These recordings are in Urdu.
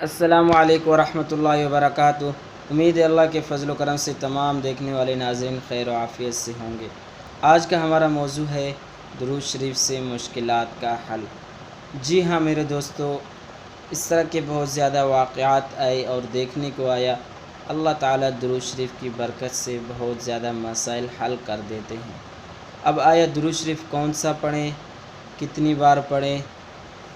السلام علیکم ورحمۃ اللہ وبرکاتہ۔ امید ہے اللہ کے فضل و کرم سے تمام دیکھنے والے ناظرین خیر و عافیت سے ہوں گے۔ آج کا ہمارا موضوع ہے درود شریف سے مشکلات کا حل۔ جی ہاں میرے دوستو، اس طرح کے بہت زیادہ واقعات آئے اور دیکھنے کو آیا، اللہ تعالیٰ درود شریف کی برکت سے بہت زیادہ مسائل حل کر دیتے ہیں۔ اب آیا درود شریف کون سا پڑھیں، کتنی بار پڑھیں؟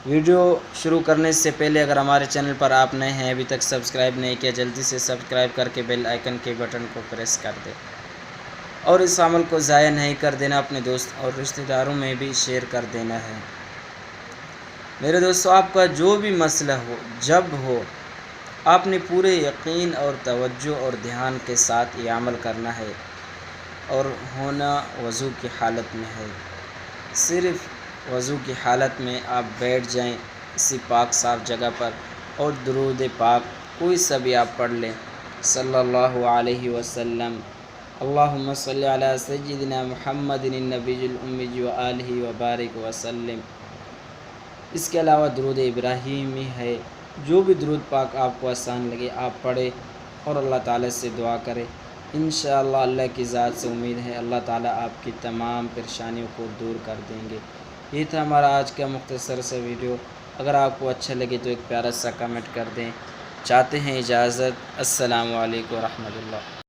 ویڈیو شروع کرنے سے پہلے اگر ہمارے چینل پر آپ نئے ہیں، ابھی تک سبسکرائب نہیں کیا، جلدی سے سبسکرائب کر کے بیل آئیکن کے بٹن کو پریس کر دیں اور اس عمل کو ضائع نہیں کر دینا، اپنے دوست اور رشتہ داروں میں بھی شیئر کر دینا ہے۔ میرے دوستو، آپ کا جو بھی مسئلہ ہو، جب ہو، آپ نے پورے یقین اور توجہ اور دھیان کے ساتھ یہ عمل کرنا ہے، اور ہونا وضو کی حالت میں ہے۔ صرف وضو کی حالت میں آپ بیٹھ جائیں اسی پاک صاف جگہ پر، اور درود پاک کوئی سا بھی آپ پڑھ لیں، صلی اللہ علیہ وسلم، اللہم صلی علی سیدنا محمد النبی الامی وآلہ وبارک وسلم۔ اس کے علاوہ درود ابراہیمی ہے، جو بھی درود پاک آپ کو آسان لگے آپ پڑھیں اور اللہ تعالیٰ سے دعا کریں۔ انشاءاللہ اللہ کی ذات سے امید ہے اللہ تعالیٰ آپ کی تمام پریشانیوں کو دور کر دیں گے۔ یہ تھا ہمارا آج کا مختصر سا ویڈیو۔ اگر آپ کو اچھا لگے تو ایک پیارا سا کمنٹ کر دیں۔ چاہتے ہیں اجازت، السلام علیکم ورحمۃ اللہ۔